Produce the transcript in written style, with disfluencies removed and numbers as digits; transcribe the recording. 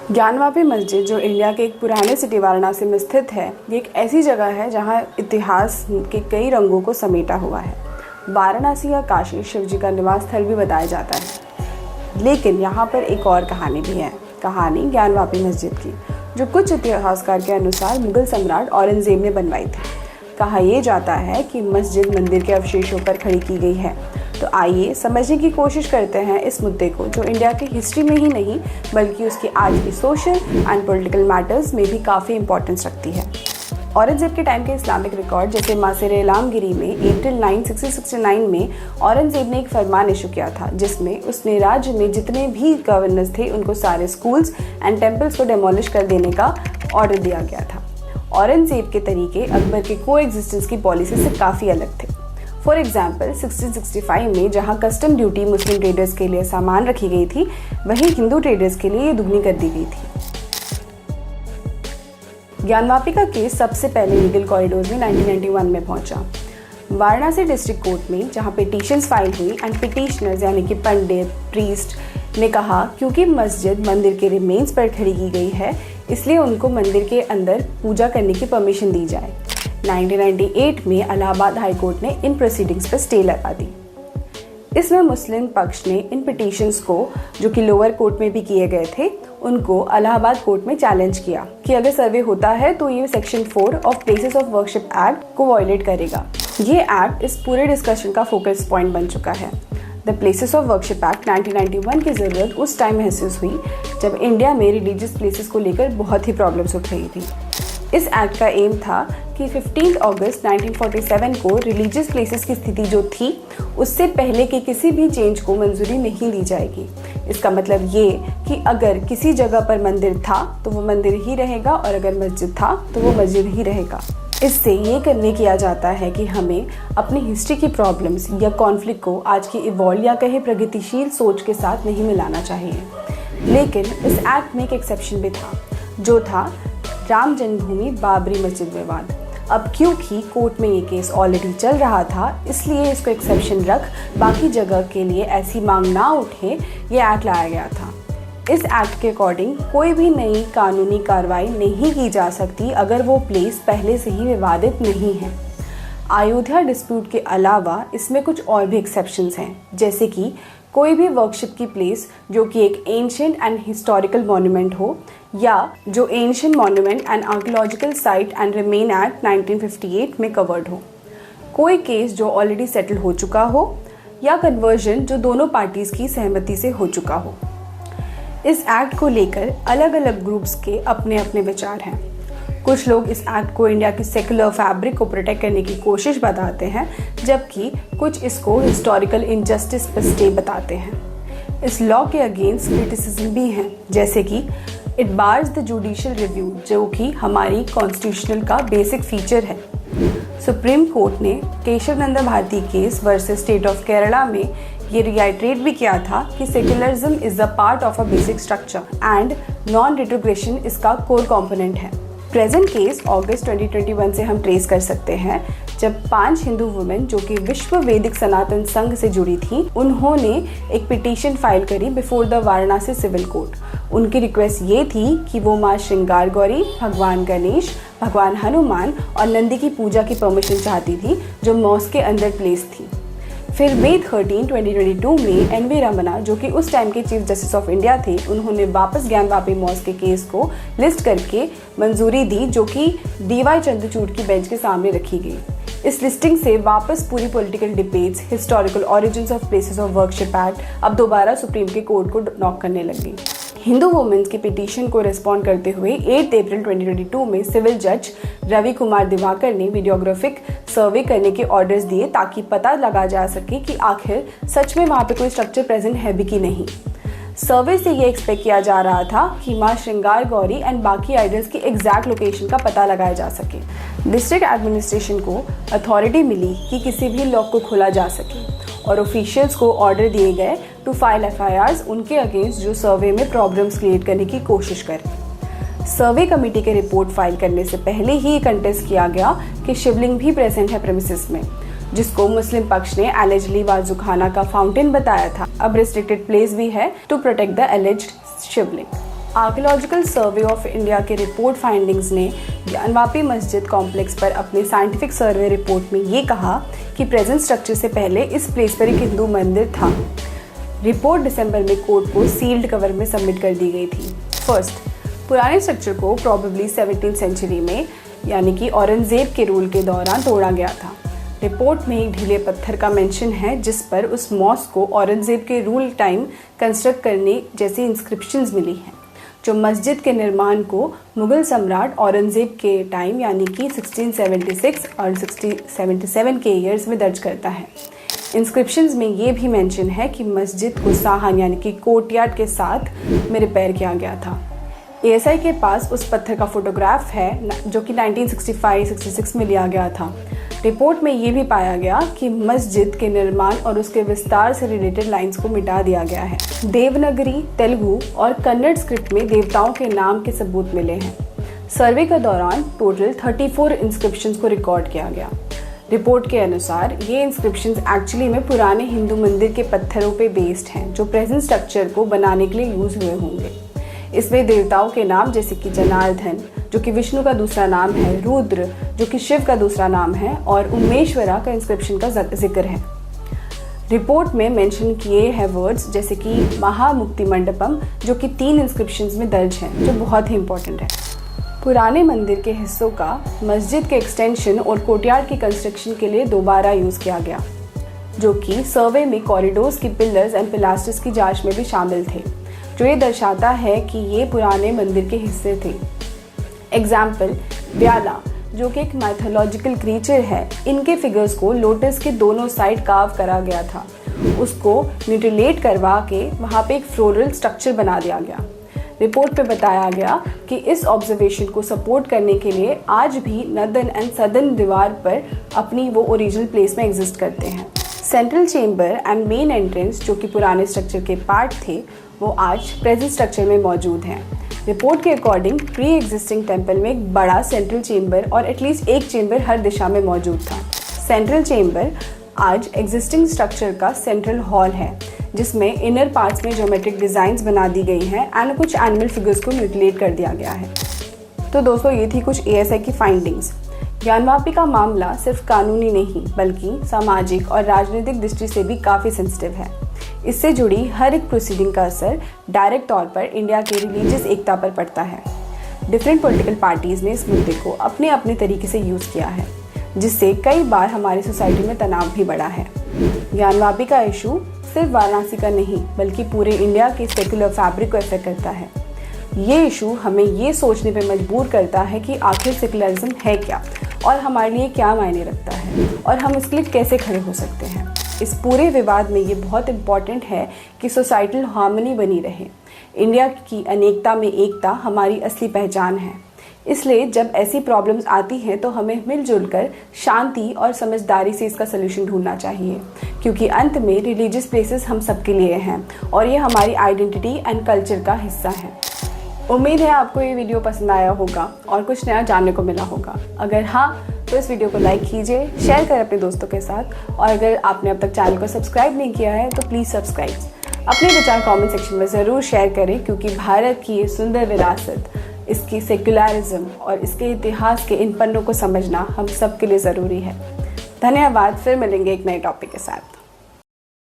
ज्ञानवापी मस्जिद, जो इंडिया के एक पुराने सिटी वाराणसी में स्थित है, ये एक ऐसी जगह है जहाँ इतिहास के कई रंगों को समेटा हुआ है। वाराणसी या काशी शिव जी का निवास स्थल भी बताया जाता है, लेकिन यहाँ पर एक और कहानी भी है। कहानी ज्ञानवापी मस्जिद की, जो कुछ इतिहासकार के अनुसार मुगल सम्राट औरंगजेब ने बनवाई थी। कहा यह जाता है कि मस्जिद मंदिर के अवशेषों पर खड़ी की गई है। तो आइए समझने की कोशिश करते हैं इस मुद्दे को, जो इंडिया की हिस्ट्री में ही नहीं बल्कि उसकी आज की सोशल एंड पॉलिटिकल मैटर्स में भी काफ़ी इंपॉर्टेंस रखती है। औरंगजेब के टाइम के इस्लामिक रिकॉर्ड जैसे मासिर-ए-आलमगीरी में अप्रैल 1669 में औरंगजेब ने एक फरमान इशू किया था, जिसमें उसने राज्य में जितने भी गवर्नर्स थे उनको सारे स्कूल्स एंड टेम्पल्स को डेमोलिश कर देने का ऑर्डर दिया गया था। औरंगजेब के तरीके अकबर के को एग्जिस्टेंस की पॉलिसी से काफ़ी अलग थे। फॉर एग्जाम्पल 1665 में जहां कस्टम ड्यूटी मुस्लिम ट्रेडर्स के लिए सामान रखी गई थी, वहीं हिंदू ट्रेडर्स के लिए दुगनी कर दी गई थी। ज्ञानवापी का केस सबसे पहले लीगल कॉरिडोर में 1991 में पहुंचा। वाराणसी डिस्ट्रिक्ट कोर्ट में जहां पिटीशंस फाइल हुई एंड पिटीशनर्स यानी कि पंडित प्रीस्ट ने कहा क्योंकि मस्जिद मंदिर के रिमेन्स पर खड़ी की गई है, इसलिए उनको मंदिर के अंदर पूजा करने की परमिशन दी जाए। 1998 में इलाहाबाद हाई कोर्ट ने इन प्रोसीडिंग्स पर स्टे लगा दी। इसमें मुस्लिम पक्ष ने इन पिटीशंस को, जो कि लोअर कोर्ट में भी किए गए थे, उनको इलाहाबाद कोर्ट में चैलेंज किया कि अगर सर्वे होता है तो ये section 4 of places of worship act को वायलेट करेगा। ये एक्ट इस पूरे डिस्कशन का फोकस पॉइंट बन चुका है। The places of worship act 1991 की ज़रूरत उस टाइम महसूस हुई जब इंडिया में रिलीजियस प्लेसेस को लेकर बहुत ही प्रॉब्लम्स उठ रही थी। इस एक्ट का एम था कि 15 अगस्त 1947 को रिलीजियस प्लेसेस की स्थिति जो थी उससे पहले के किसी भी चेंज को मंजूरी नहीं दी जाएगी। इसका मतलब ये कि अगर किसी जगह पर मंदिर था तो वो मंदिर ही रहेगा और अगर मस्जिद था तो वो मस्जिद ही रहेगा। इससे ये करने किया जाता है कि हमें अपनी हिस्ट्री की प्रॉब्लम्स या कॉन्फ्लिक्ट को आज की इवॉल्व या कहे प्रगतिशील सोच के साथ नहीं मिलाना चाहिए। लेकिन इस एक्ट में एक एक्सेप्शन भी था, जो था राम जन्मभूमि बाबरी मस्जिद विवाद। अब क्योंकि कोर्ट में ये केस ऑलरेडी चल रहा था, इसलिए इसको एक्सेप्शन रख बाकी जगह के लिए ऐसी मांग ना उठे, ये एक्ट लाया गया था। इस एक्ट के अकॉर्डिंग कोई भी नई कानूनी कार्रवाई नहीं की जा सकती अगर वो प्लेस पहले से ही विवादित नहीं है। अयोध्या डिस्प्यूट के अलावा इसमें कुछ और भी एक्सेप्शंस हैं, जैसे कि कोई भी वर्शिप की प्लेस जो कि एक एंशिएंट एंड हिस्टोरिकल मॉन्यूमेंट हो, या जो ancient monument and archaeological site and remain act 1958 में कवर्ड हो, कोई केस जो ऑलरेडी सेटल हो चुका हो, या कन्वर्जन जो दोनों पार्टीज की सहमति से हो चुका हो। इस एक्ट को लेकर अलग अलग ग्रुप्स के अपने अपने विचार हैं। कुछ लोग इस एक्ट को इंडिया की सेकुलर फैब्रिक को प्रोटेक्ट करने की कोशिश बताते हैं, जबकि कुछ इसको हिस्टोरिकल इनजस्टिस पर स्टे बताते हैं। इस लॉ के अगेंस्ट क्रिटिसिज्म भी हैं, जैसे कि it bars the judicial review, जो कि हमारी कॉन्स्टिट्यूशनल का बेसिक फीचर है। सुप्रीम कोर्ट ने Kesavananda Bharati case versus state of Kerala में ये रियाइट्रेट भी किया था कि secularism is the part of a basic structure and non retrogression इसका कोर कंपोनेंट है। प्रेजेंट केस अगस्त 2021 से हम ट्रेस कर सकते हैं, जब 5 हिंदू वुमेन जो कि विश्व वैदिक सनातन संघ से जुड़ी थी, उन्होंने एक पिटीशन फाइल करी before the Varanasi civil court. उनकी रिक्वेस्ट ये थी कि वो माँ श्रृंगार गौरी, भगवान गणेश, भगवान हनुमान और नंदी की पूजा की परमिशन चाहती थी, जो मॉस्क के अंदर प्लेस थी। फिर मई 13, 2022 में एन.वी. रमन्ना, जो कि उस टाइम के चीफ जस्टिस ऑफ इंडिया थे, उन्होंने वापस ज्ञानवापी मॉस्क के केस को लिस्ट करके मंजूरी दी, जो कि डी.वाई. चंद्रचूड़ की बेंच के सामने रखी गई। इस लिस्टिंग से वापस पूरी political debates, historical origins of places of worship act अब दोबारा सुप्रीम के कोर्ट को नॉक करने लगी। हिंदू वुमेन्स की पिटीशन को रिस्पॉन्ड करते हुए 8 अप्रैल 2022 में सिविल जज रवि कुमार दिवाकर ने वीडियोग्राफिक सर्वे करने के ऑर्डर्स दिए, ताकि पता लगा जा सके कि आखिर सच में वहाँ पे कोई स्ट्रक्चर प्रेजेंट है भी कि नहीं। सर्वे से ये एक्सपेक्ट किया जा रहा था कि माँ श्रृंगार गौरी एंड बाकी आइडल्स की एग्जैक्ट लोकेशन का पता लगाया जा सके। डिस्ट्रिक्ट एडमिनिस्ट्रेशन को अथॉरिटी मिली कि किसी भी लॉक को खोला जा सके, और ऑफिशियल्स को ऑर्डर दिए गए टू फाइल एफआईआर्स उनके अगेंस्ट जो सर्वे में प्रॉब्लम्स क्रिएट करने की कोशिश करें। सर्वे कमेटी के रिपोर्ट फाइल करने से पहले ही कंटेस्ट किया गया कि शिवलिंग भी प्रेजेंट है प्रेमिसेस में, जिसको मुस्लिम पक्ष ने एलिजली वाजुखाना का फाउंटेन बताया था। अब रिस्ट्रिक्टेड प्लेस भी है to protect the alleged Shivling. Archaeological Survey of India के रिपोर्ट फाइंडिंग्स ने ज्ञानवापी मस्जिद कॉम्प्लेक्स पर अपने साइंटिफिक सर्वे रिपोर्ट में ये कहा कि प्रेजेंट स्ट्रक्चर से पहले इस प्लेस पर एक हिंदू मंदिर था। रिपोर्ट दिसंबर में कोर्ट को सील्ड कवर में सबमिट कर दी गई थी। फर्स्ट, पुराने स्ट्रक्चर को प्रॉबेबली 17th सेंचुरी में यानी कि औरंगजेब के रूल के दौरान तोड़ा गया था। रिपोर्ट में एक ढीले पत्थर का मेंशन है जिस पर उस मॉस्क को औरंगजेब के रूल टाइम कंस्ट्रक्ट करने जैसी इंस्क्रिप्शंस मिली हैं, जो मस्जिद के निर्माण को मुगल सम्राट औरंगजेब के टाइम यानी कि 1676 और 1677 के ईयर्स में दर्ज करता है। इंस्क्रिप्शंस में ये भी मेंशन है कि मस्जिद को साहन यानी कि कोर्टयार्ड के साथ में रिपेयर किया गया था। ASI के पास उस पत्थर का फोटोग्राफ है जो कि 1965-66 में लिया गया था। रिपोर्ट में ये भी पाया गया कि मस्जिद के निर्माण और उसके विस्तार से रिलेटेड लाइंस को मिटा दिया गया है। देवनागरी, तेलुगु और कन्नड़ स्क्रिप्ट में देवताओं के नाम के सबूत मिले हैं। सर्वे के दौरान टोटल 34 इंस्क्रिप्शंस को रिकॉर्ड किया गया। रिपोर्ट के अनुसार ये इंस्क्रिप्शंस एक्चुअली में पुराने हिंदू मंदिर के पत्थरों पे बेस्ड हैं जो प्रेजेंट स्ट्रक्चर को बनाने के लिए यूज हुए होंगे। इसमें देवताओं के नाम जैसे कि जनार्दन जो कि विष्णु का दूसरा नाम है, रुद्र जो कि शिव का दूसरा नाम है और उमेश्वरा का इंस्क्रिप्शन का जिक्र है। रिपोर्ट में मेंशन किए हैं वर्ड्स जैसे कि महामुक्ति मंडपम जो कि 3 इंस्क्रिप्शंस में दर्ज हैं, जो बहुत ही इंपॉर्टेंट है। पुराने मंदिर के हिस्सों का मस्जिद के एक्सटेंशन और कोर्टयार्ड की कंस्ट्रक्शन के लिए दोबारा यूज़ किया गया, जो कि सर्वे में कॉरिडोर्स की पिलर्स एंड पिलास्टर्स की जांच में भी शामिल थे, जो ये दर्शाता है कि ये पुराने मंदिर के हिस्से थे। एग्जाम्पल, व्याला जो कि एक माइथोलॉजिकल क्रीचर है, इनके फिगर्स को लोटस के दोनों साइड कार्व करा गया था। उसको म्यूटिलेट करवा के वहाँ पे एक फ्लोरल स्ट्रक्चर बना दिया गया। रिपोर्ट पे बताया गया कि इस ऑब्जर्वेशन को सपोर्ट करने के लिए आज भी नॉर्दर्न एंड सदर्न दीवार पर अपनी वो ओरिजिनल प्लेस में एग्जिस्ट करते हैं। Central chamber and main entrance जो कि पुराने स्ट्रक्चर के पार्ट थे वो आज प्रेजेंट स्ट्रक्चर में मौजूद हैं। रिपोर्ट के अकॉर्डिंग प्री एग्जिस्टिंग टेम्पल में एक बड़ा सेंट्रल चेंबर और एटलीस्ट एक चेंबर हर दिशा में मौजूद था। सेंट्रल चेंबर आज एग्जिस्टिंग स्ट्रक्चर का सेंट्रल हॉल है जिसमें इनर पार्ट्स में ज्योमेट्रिक डिज़ाइंस बना दी गई हैं एंड कुछ एनिमल फिगर्स को म्यूटिलेट कर दिया गया है। तो दोस्तों ये थी कुछ ASI की फाइंडिंग्स। ज्ञानवापी का मामला सिर्फ कानूनी नहीं बल्कि सामाजिक और राजनीतिक दृष्टि से भी काफ़ी सेंसिटिव है। इससे जुड़ी हर एक प्रोसीडिंग का असर डायरेक्ट तौर पर इंडिया के रिलीजियस एकता पर पड़ता है। डिफरेंट पॉलिटिकल पार्टीज़ ने इस मुद्दे को अपने अपने तरीके से यूज़ किया है, जिससे कई बार हमारी सोसाइटी में तनाव भी बढ़ा है। ज्ञानवापी का इशू सिर्फ वाराणसी का नहीं बल्कि पूरे इंडिया के सेक्युलर फैब्रिक को अफेक्ट करता है। ये इशू हमें ये सोचने पर मजबूर करता है कि आखिर सेक्युलरिज्म है क्या और हमारे लिए क्या मायने रखता है और हम इसके लिए कैसे खड़े हो सकते हैं। इस पूरे विवाद में ये बहुत इम्पॉर्टेंट है कि सोसाइटल हार्मनी बनी रहे। इंडिया की अनेकता में एकता हमारी असली पहचान है। इसलिए जब ऐसी प्रॉब्लम्स आती हैं तो हमें मिलजुल कर शांति और समझदारी से इसका सलूशन ढूंढना चाहिए, क्योंकि अंत में रिलीजियस प्लेसेस हम सबके लिए हैं और ये हमारी आइडेंटिटी एंड कल्चर का हिस्सा है। उम्मीद है आपको ये वीडियो पसंद आया होगा और कुछ नया जानने को मिला होगा। अगर हाँ तो इस वीडियो को लाइक कीजिए, शेयर करें अपने दोस्तों के साथ और अगर आपने अब तक चैनल को सब्सक्राइब नहीं किया है तो प्लीज़ सब्सक्राइब। अपने विचार कमेंट सेक्शन में ज़रूर शेयर करें, क्योंकि भारत की ये सुंदर विरासत, इसकी सेक्युलरिज्म और इसके इतिहास के इन पन्नों को समझना हम सब के लिए ज़रूरी है। धन्यवाद। फिर मिलेंगे एक नए टॉपिक के साथ।